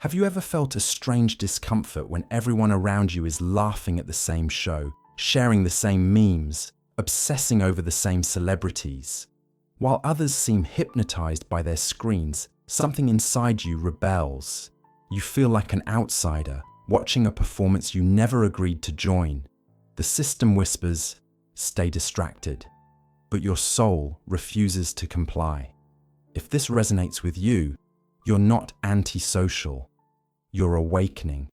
Have you ever felt a strange discomfort when everyone around you is laughing at the same show, sharing the same memes, obsessing over the same celebrities? While others seem hypnotized by their screens, something inside you rebels. You feel like an outsider, watching a performance you never agreed to join. The system whispers, "Stay distracted," but your soul refuses to comply. If this resonates with you, you're not antisocial. You're awakening.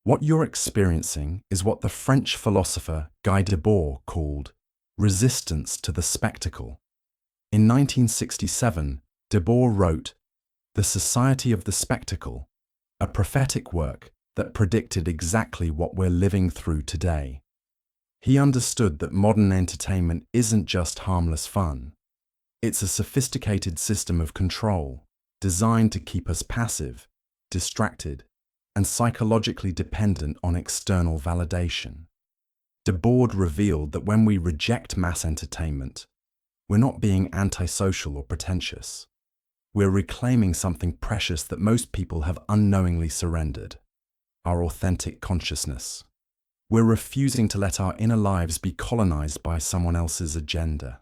What you're experiencing is what the French philosopher Guy Debord called resistance to the spectacle. In 1967, Debord wrote The Society of the Spectacle, a prophetic work that predicted exactly what we're living through today. He understood that modern entertainment isn't just harmless fun. It's a sophisticated system of control designed to keep us passive, distracted, and psychologically dependent on external validation. Debord revealed that when we reject mass entertainment, we're not being antisocial or pretentious. We're reclaiming something precious that most people have unknowingly surrendered: our authentic consciousness. We're refusing to let our inner lives be colonized by someone else's agenda.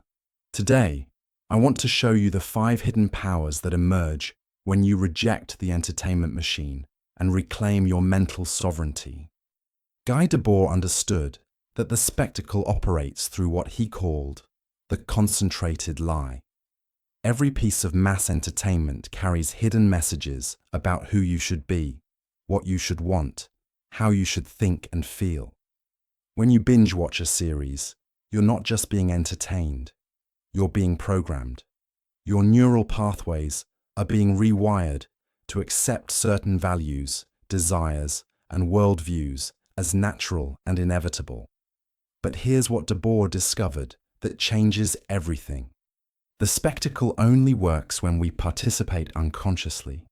Today, I want to show you the 5 hidden powers that emerge when you reject the entertainment machine and reclaim your mental sovereignty. Guy Debord understood that the spectacle operates through what he called the concentrated lie. Every piece of mass entertainment carries hidden messages about who you should be, what you should want, how you should think and feel. When you binge watch a series, you're not just being entertained, you're being programmed. Your neural pathways are being rewired to accept certain values, desires, and worldviews as natural and inevitable. But here's what Debord discovered that changes everything. The spectacle only works when we participate unconsciously.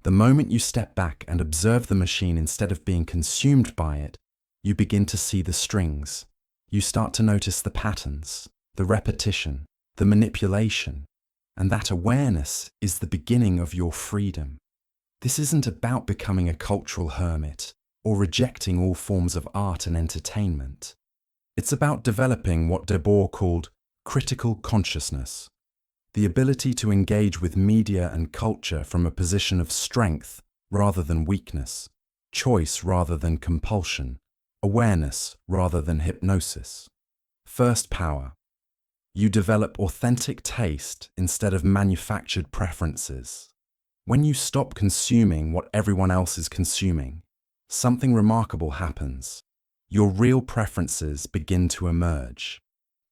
The moment you step back and observe the machine instead of being consumed by it, you begin to see the strings. You start to notice the patterns, the repetition, the manipulation, and that awareness is the beginning of your freedom. This isn't about becoming a cultural hermit or rejecting all forms of art and entertainment. It's about developing what Debord called critical consciousness, the ability to engage with media and culture from a position of strength rather than weakness, choice rather than compulsion, awareness rather than hypnosis. First power. You develop authentic taste instead of manufactured preferences. When you stop consuming what everyone else is consuming, something remarkable happens. Your real preferences begin to emerge.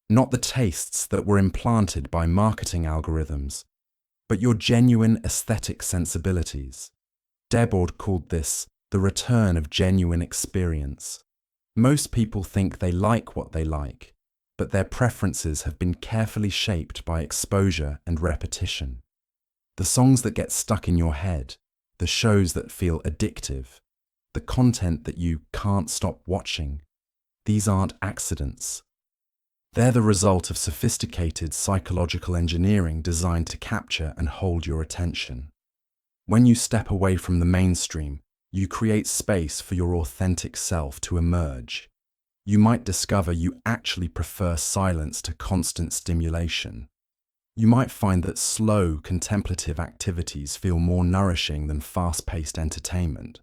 Not the tastes that were implanted by marketing algorithms, but your genuine aesthetic sensibilities. Debord called this the return of genuine experience. Most people think they like what they like, but their preferences have been carefully shaped by exposure and repetition. The songs that get stuck in your head, the shows that feel addictive, the content that you can't stop watching, these aren't accidents. They're the result of sophisticated psychological engineering designed to capture and hold your attention. When you step away from the mainstream, you create space for your authentic self to emerge. You might discover you actually prefer silence to constant stimulation. You might find that slow, contemplative activities feel more nourishing than fast-paced entertainment.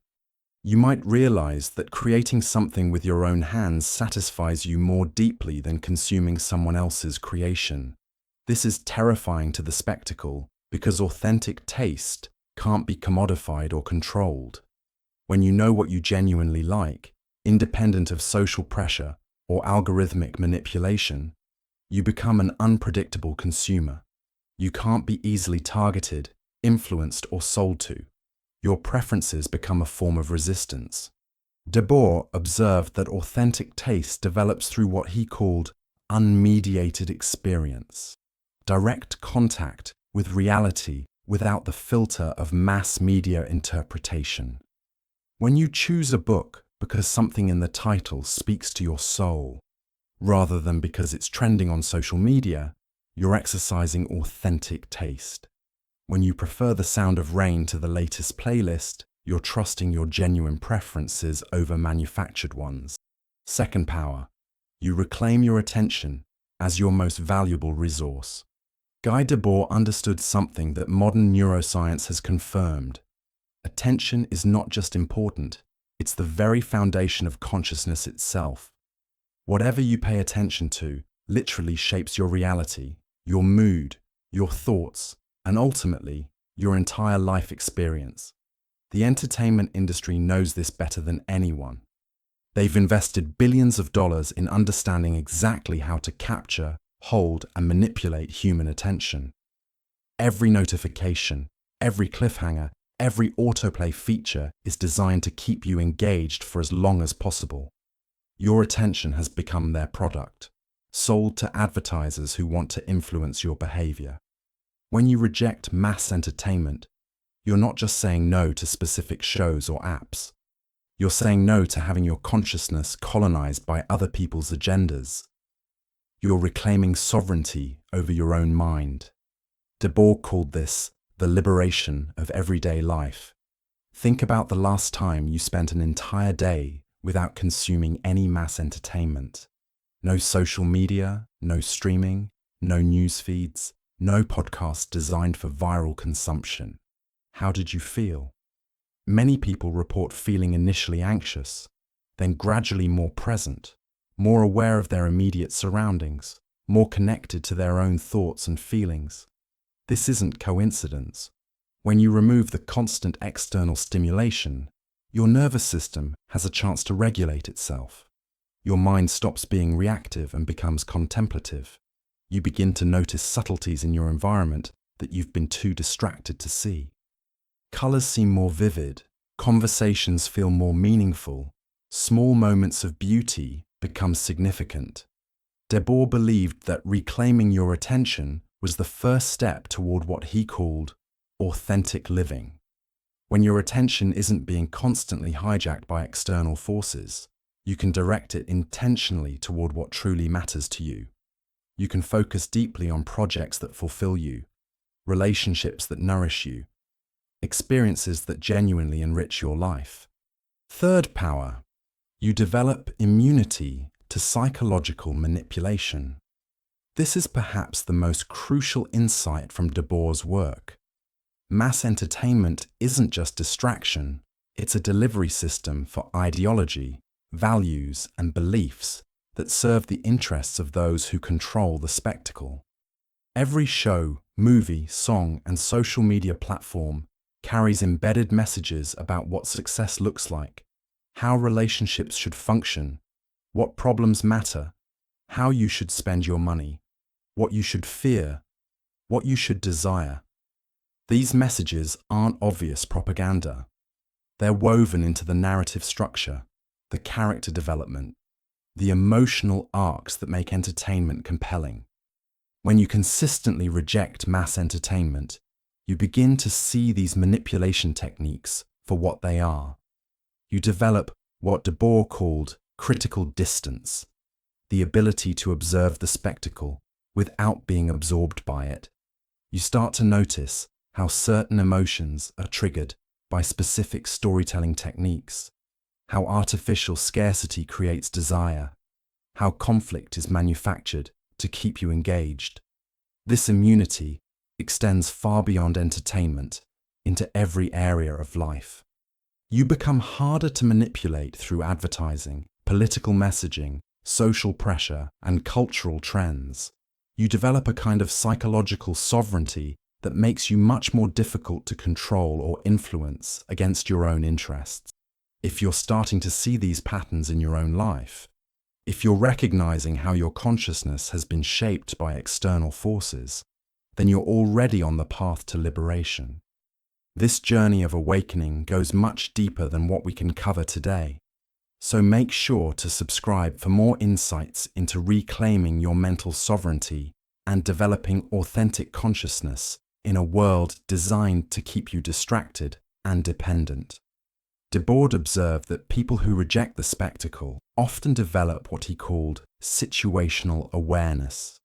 You might realize that creating something with your own hands satisfies you more deeply than consuming someone else's creation. This is terrifying to the spectacle because authentic taste can't be commodified or controlled. When you know what you genuinely like, independent of social pressure or algorithmic manipulation, you become an unpredictable consumer. You can't be easily targeted, influenced, or sold to. Your preferences become a form of resistance. Debord observed that authentic taste develops through what he called unmediated experience, direct contact with reality without the filter of mass media interpretation. When you choose a book because something in the title speaks to your soul, rather than because it's trending on social media, you're exercising authentic taste. When you prefer the sound of rain to the latest playlist, You're trusting your genuine preferences over manufactured ones. Second power, you reclaim your attention as your most valuable resource. Guy Debord understood something that modern neuroscience has confirmed. Attention is not just important, it's the very foundation of consciousness itself. Whatever you pay attention to literally shapes your reality, your mood, your thoughts, and ultimately, your entire life experience. The entertainment industry knows this better than anyone. They've invested billions of dollars in understanding exactly how to capture, hold, and manipulate human attention. Every notification, every cliffhanger, every autoplay feature is designed to keep you engaged for as long as possible. Your attention has become their product, sold to advertisers who want to influence your behavior. When you reject mass entertainment, you're not just saying no to specific shows or apps. You're saying no to having your consciousness colonized by other people's agendas. You're reclaiming sovereignty over your own mind. Debord called this the liberation of everyday life. Think about the last time you spent an entire day without consuming any mass entertainment. No social media, no streaming, no news feeds, no podcasts designed for viral consumption. How did you feel? Many people report feeling initially anxious, then gradually more present, more aware of their immediate surroundings, more connected to their own thoughts and feelings. This isn't coincidence. When you remove the constant external stimulation, your nervous system has a chance to regulate itself. Your mind stops being reactive and becomes contemplative. You begin to notice subtleties in your environment that you've been too distracted to see. Colors seem more vivid, conversations feel more meaningful, small moments of beauty become significant. Debord believed that reclaiming your attention was the first step toward what he called authentic living. When your attention isn't being constantly hijacked by external forces, you can direct it intentionally toward what truly matters to you. You can focus deeply on projects that fulfill you, relationships that nourish you, experiences that genuinely enrich your life. Third power, you develop immunity to psychological manipulation. This is perhaps the most crucial insight from Debord's work. Mass entertainment isn't just distraction, it's a delivery system for ideology, values, and beliefs that serve the interests of those who control the spectacle. Every show, movie, song, and social media platform carries embedded messages about what success looks like, how relationships should function, what problems matter, how you should spend your money, what you should fear, what you should desire. These messages aren't obvious propaganda. They're woven into the narrative structure, the character development, the emotional arcs that make entertainment compelling. When you consistently reject mass entertainment, you begin to see these manipulation techniques for what they are. You develop what Debord called critical distance, the ability to observe the spectacle without being absorbed by it. You start to notice how certain emotions are triggered by specific storytelling techniques, how artificial scarcity creates desire, how conflict is manufactured to keep you engaged. This immunity extends far beyond entertainment into every area of life. You become harder to manipulate through advertising, political messaging, social pressure, and cultural trends. You develop a kind of psychological sovereignty that makes you much more difficult to control or influence against your own interests. If you're starting to see these patterns in your own life, if you're recognizing how your consciousness has been shaped by external forces, then you're already on the path to liberation. This journey of awakening goes much deeper than what we can cover today. So make sure to subscribe for more insights into reclaiming your mental sovereignty and developing authentic consciousness in a world designed to keep you distracted and dependent. Debord observed that people who reject the spectacle often develop what he called situational awareness,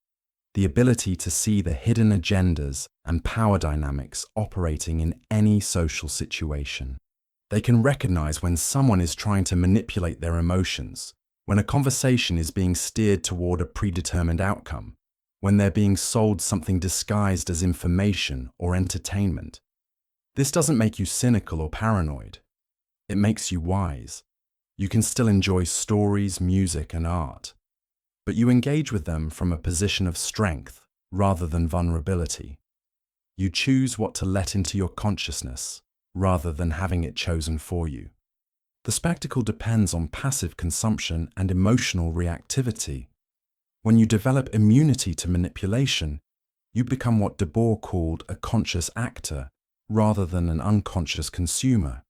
the ability to see the hidden agendas and power dynamics operating in any social situation. They can recognize when someone is trying to manipulate their emotions, when a conversation is being steered toward a predetermined outcome, when they're being sold something disguised as information or entertainment. This doesn't make you cynical or paranoid. It makes you wise. You can still enjoy stories, music, and art, but you engage with them from a position of strength rather than vulnerability. You choose what to let into your consciousness rather than having it chosen for you. The spectacle depends on passive consumption and emotional reactivity. When you develop immunity to manipulation, you become what Debord called a conscious actor rather than an unconscious consumer.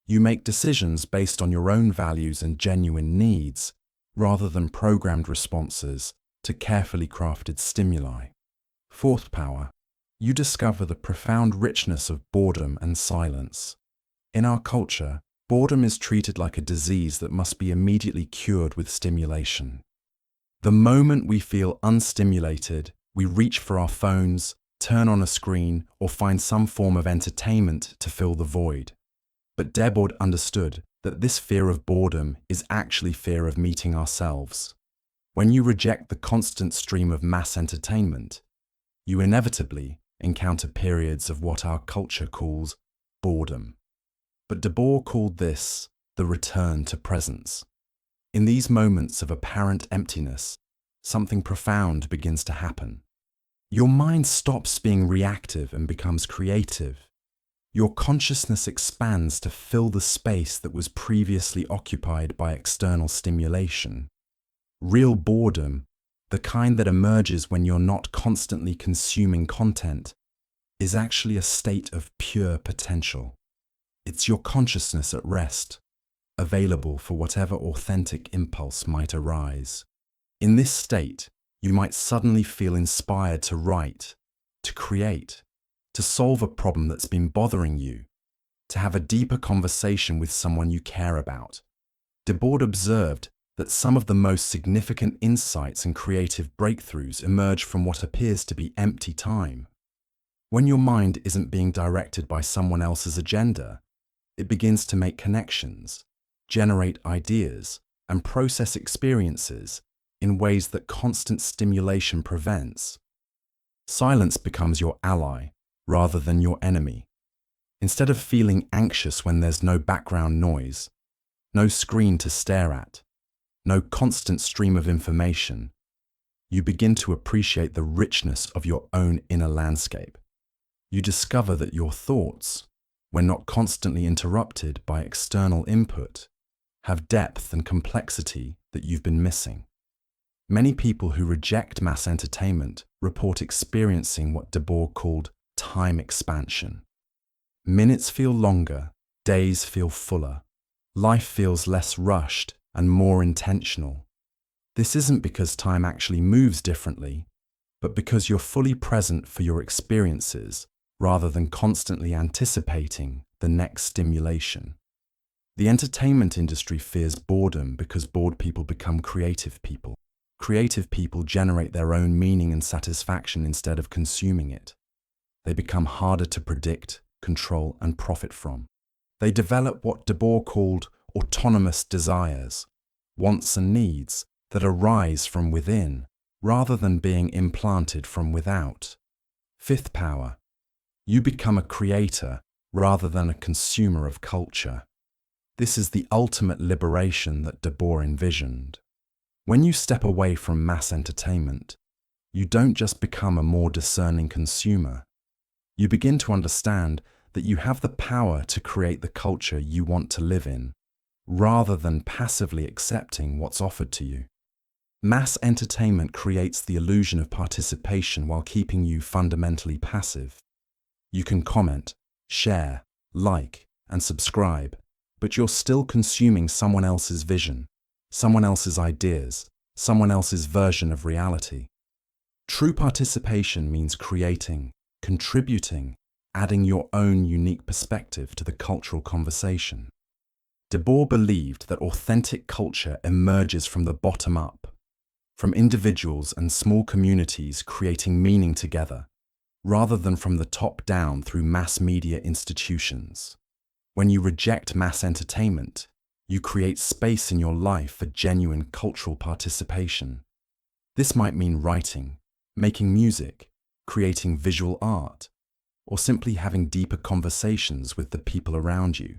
You make decisions based on your own values and genuine needs, rather than programmed responses to carefully crafted stimuli. Fourth power, you discover the profound richness of boredom and silence. In our culture, boredom is treated like a disease that must be immediately cured with stimulation. The moment we feel unstimulated, we reach for our phones, turn on a screen, or find some form of entertainment to fill the void. But Debord understood that this fear of boredom is actually fear of meeting ourselves. When you reject the constant stream of mass entertainment, you inevitably encounter periods of what our culture calls boredom. But Debord called this the return to presence. In these moments of apparent emptiness, something profound begins to happen. Your mind stops being reactive and becomes creative. Your consciousness expands to fill the space that was previously occupied by external stimulation. Real boredom, the kind that emerges when you're not constantly consuming content, is actually a state of pure potential. It's your consciousness at rest, available for whatever authentic impulse might arise. In this state, you might suddenly feel inspired to write, to create, to solve a problem that's been bothering you, to have a deeper conversation with someone you care about. Debord observed that some of the most significant insights and creative breakthroughs emerge from what appears to be empty time. When your mind isn't being directed by someone else's agenda, it begins to make connections, generate ideas, and process experiences in ways that constant stimulation prevents. Silence becomes your ally rather than your enemy. Instead of feeling anxious when there's no background noise, no screen to stare at, no constant stream of information, you begin to appreciate the richness of your own inner landscape. You discover that your thoughts, when not constantly interrupted by external input, have depth and complexity that you've been missing. Many people who reject mass entertainment report experiencing what Debord called time expansion. Minutes feel longer, days feel fuller, life feels less rushed and more intentional. This isn't because time actually moves differently, but because you're fully present for your experiences rather than constantly anticipating the next stimulation. The entertainment industry fears boredom because bored people become creative people. Creative people generate their own meaning and satisfaction instead of consuming it. They become harder to predict, control, and profit from. They develop what Debord called autonomous desires, wants and needs that arise from within rather than being implanted from without. Fifth power, you become a creator rather than a consumer of culture. This is the ultimate liberation that Debord envisioned. When you step away from mass entertainment, you don't just become a more discerning consumer. You begin to understand that you have the power to create the culture you want to live in, rather than passively accepting what's offered to you. Mass entertainment creates the illusion of participation while keeping you fundamentally passive. You can comment, share, like, and subscribe, but you're still consuming someone else's vision, someone else's ideas, someone else's version of reality. True participation means creating, contributing, adding your own unique perspective to the cultural conversation. Debord believed that authentic culture emerges from the bottom up, from individuals and small communities creating meaning together, rather than from the top down through mass media institutions. When you reject mass entertainment, you create space in your life for genuine cultural participation. This might mean writing, making music, creating visual art, or simply having deeper conversations with the people around you.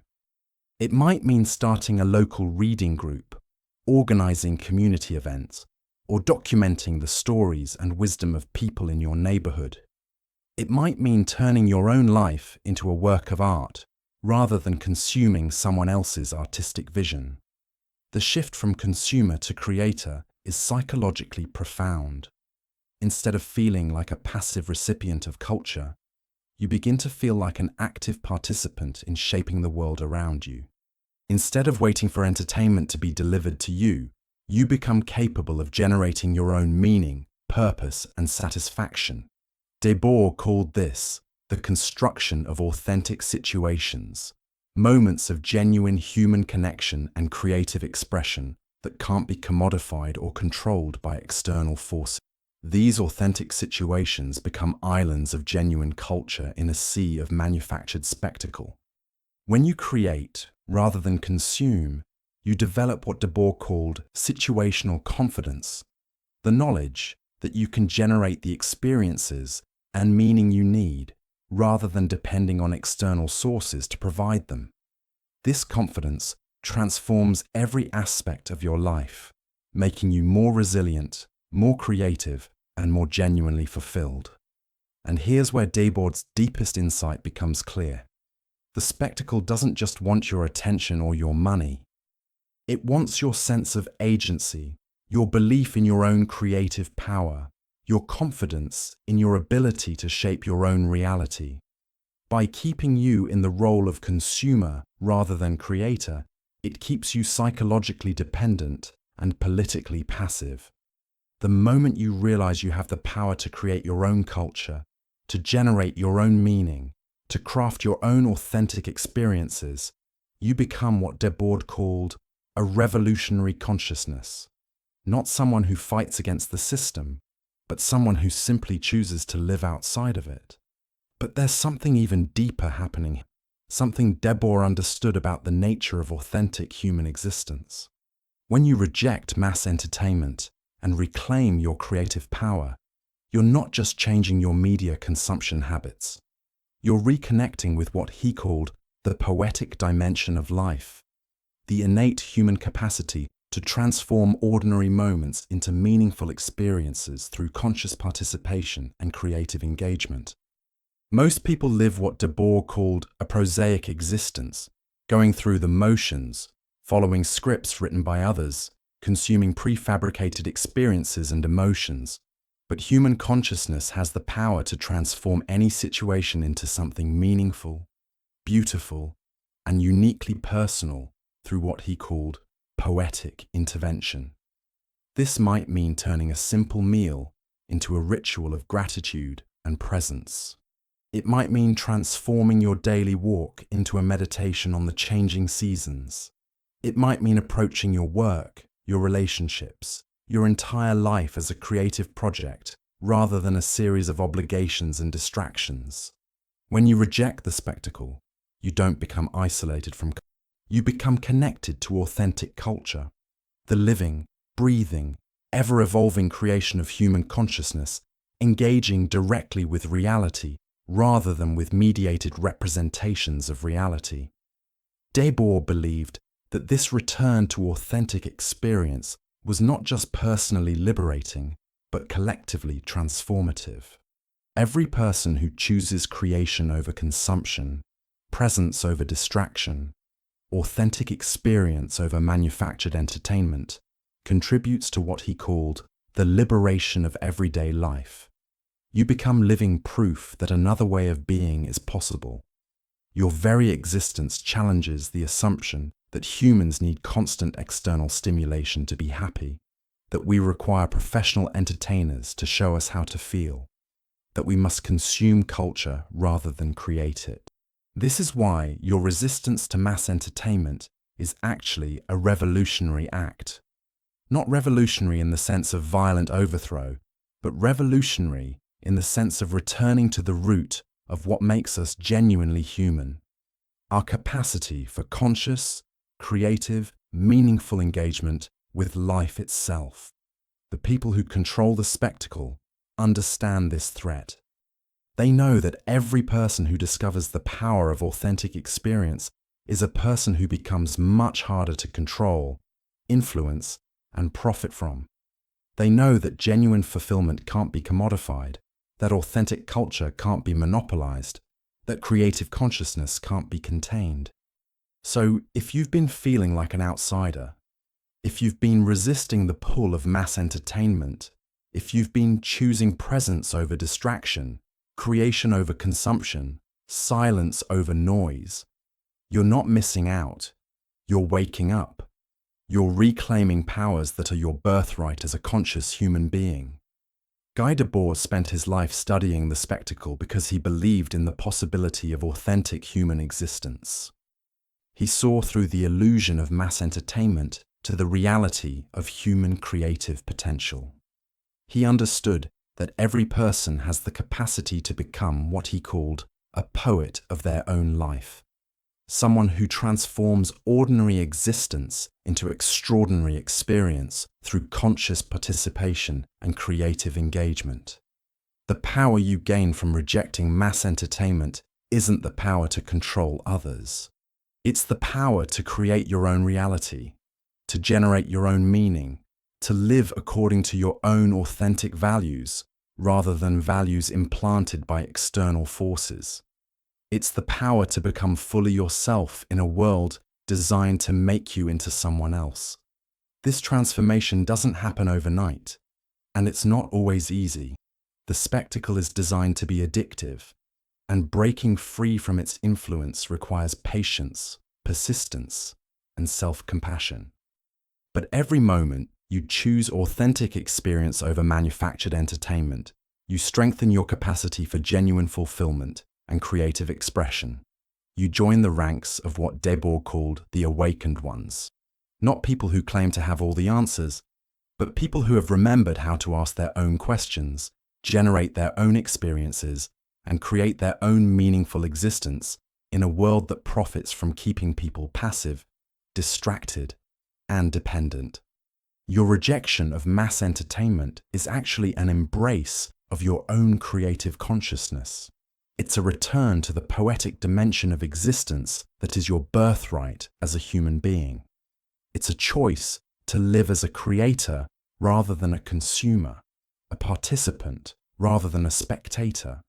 It might mean starting a local reading group, organizing community events, or documenting the stories and wisdom of people in your neighborhood. It might mean turning your own life into a work of art, rather than consuming someone else's artistic vision. The shift from consumer to creator is psychologically profound. Instead of feeling like a passive recipient of culture, you begin to feel like an active participant in shaping the world around you. Instead of waiting for entertainment to be delivered to you, you become capable of generating your own meaning, purpose, and satisfaction. Debord called this the construction of authentic situations, moments of genuine human connection and creative expression that can't be commodified or controlled by external forces. These authentic situations become islands of genuine culture in a sea of manufactured spectacle. When you create, rather than consume, you develop what Debord called situational confidence, the knowledge that you can generate the experiences and meaning you need, rather than depending on external sources to provide them. This confidence transforms every aspect of your life, making you more resilient, more creative, and more genuinely fulfilled. And here's where Debord's deepest insight becomes clear. The spectacle doesn't just want your attention or your money. It wants your sense of agency, your belief in your own creative power, your confidence in your ability to shape your own reality. By keeping you in the role of consumer rather than creator, it keeps you psychologically dependent and politically passive. The moment you realize you have the power to create your own culture, to generate your own meaning, to craft your own authentic experiences, you become what Debord called a revolutionary consciousness. Not someone who fights against the system, but someone who simply chooses to live outside of it. But there's something even deeper happening, something Debord understood about the nature of authentic human existence. When you reject mass entertainment and reclaim your creative power, you're not just changing your media consumption habits. You're reconnecting with what he called the poetic dimension of life, the innate human capacity to transform ordinary moments into meaningful experiences through conscious participation and creative engagement. Most people live what Debord called a prosaic existence, going through the motions, following scripts written by others, consuming prefabricated experiences and emotions. But human consciousness has the power to transform any situation into something meaningful, beautiful, and uniquely personal through what he called poetic intervention. This might mean turning a simple meal into a ritual of gratitude and presence. It might mean transforming your daily walk into a meditation on the changing seasons. It might mean approaching your work, your relationships, your entire life as a creative project rather than a series of obligations and distractions. When you reject the spectacle, you don't become isolated from culture. You become connected to authentic culture, the living, breathing, ever-evolving creation of human consciousness, engaging directly with reality rather than with mediated representations of reality. Debord believed that this return to authentic experience was not just personally liberating, but collectively transformative. Every person who chooses creation over consumption, presence over distraction, authentic experience over manufactured entertainment, contributes to what he called the liberation of everyday life. You become living proof that another way of being is possible. Your very existence challenges the assumption that humans need constant external stimulation to be happy, that we require professional entertainers to show us how to feel, that we must consume culture rather than create it. This is why your resistance to mass entertainment is actually a revolutionary act. Not revolutionary in the sense of violent overthrow, but revolutionary in the sense of returning to the root of what makes us genuinely human. our capacity for conscious, creative, meaningful engagement with life itself. The people who control the spectacle understand this threat. They know that every person who discovers the power of authentic experience is a person who becomes much harder to control, influence, and profit from. They know that genuine fulfillment can't be commodified, that authentic culture can't be monopolized, that creative consciousness can't be contained. So, if you've been feeling like an outsider, if you've been resisting the pull of mass entertainment, if you've been choosing presence over distraction, creation over consumption, silence over noise, you're not missing out. You're waking up. You're reclaiming powers that are your birthright as a conscious human being. Guy Debord spent his life studying the spectacle because he believed in the possibility of authentic human existence. He saw through the illusion of mass entertainment to the reality of human creative potential. He understood that every person has the capacity to become what he called a poet of their own life, someone who transforms ordinary existence into extraordinary experience through conscious participation and creative engagement. The power you gain from rejecting mass entertainment isn't the power to control others. It's the power to create your own reality, to generate your own meaning, to live according to your own authentic values, rather than values implanted by external forces. It's the power to become fully yourself in a world designed to make you into someone else. This transformation doesn't happen overnight, and it's not always easy. The spectacle is designed to be addictive, and breaking free from its influence requires patience, persistence, and self-compassion. But every moment you choose authentic experience over manufactured entertainment, you strengthen your capacity for genuine fulfillment and creative expression. You join the ranks of what Debord called the awakened ones. Not people who claim to have all the answers, but people who have remembered how to ask their own questions, generate their own experiences, and create their own meaningful existence in a world that profits from keeping people passive, distracted, and dependent. Your rejection of mass entertainment is actually an embrace of your own creative consciousness. It's a return to the poetic dimension of existence that is your birthright as a human being. It's a choice to live as a creator rather than a consumer, a participant rather than a spectator,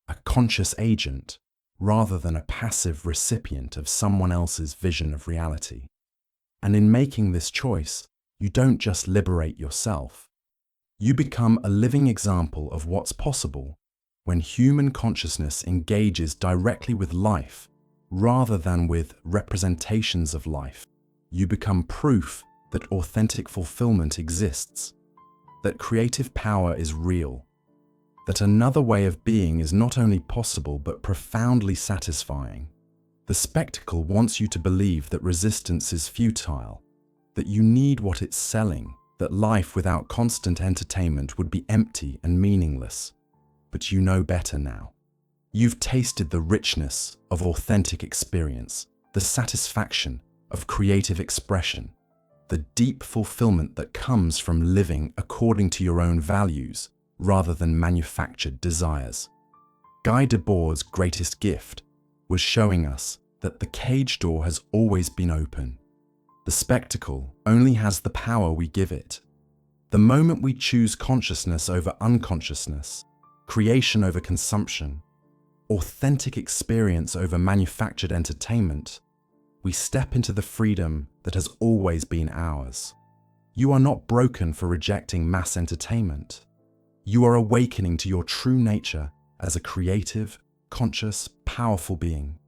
a conscious agent rather than a passive recipient of someone else's vision of reality. And in making this choice, you don't just liberate yourself. You become a living example of what's possible when human consciousness engages directly with life rather than with representations of life. You become proof that authentic fulfillment exists, that creative power is real, that another way of being is not only possible but profoundly satisfying. The spectacle wants you to believe that resistance is futile, that you need what it's selling, that life without constant entertainment would be empty and meaningless. But you know better now. You've tasted the richness of authentic experience, the satisfaction of creative expression, the deep fulfillment that comes from living according to your own values rather than manufactured desires. Guy Debord's greatest gift was showing us that the cage door has always been open. The spectacle only has the power we give it. The moment we choose consciousness over unconsciousness, creation over consumption, authentic experience over manufactured entertainment, we step into the freedom that has always been ours. You are not broken for rejecting mass entertainment. You are awakening to your true nature as a creative, conscious, powerful being,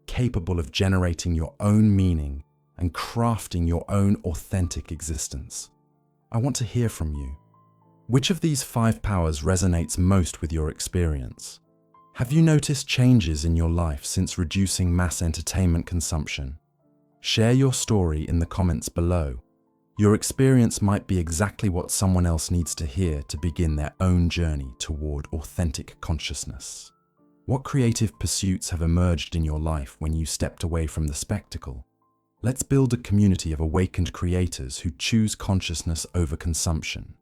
capable of generating your own meaning and crafting your own authentic existence. I want to hear from you. Which of these 5 powers resonates most with your experience? Have you noticed changes in your life since reducing mass entertainment consumption? Share your story in the comments below. Your experience might be exactly what someone else needs to hear to begin their own journey toward authentic consciousness. What creative pursuits have emerged in your life when you stepped away from the spectacle? Let's build a community of awakened creators who choose consciousness over consumption.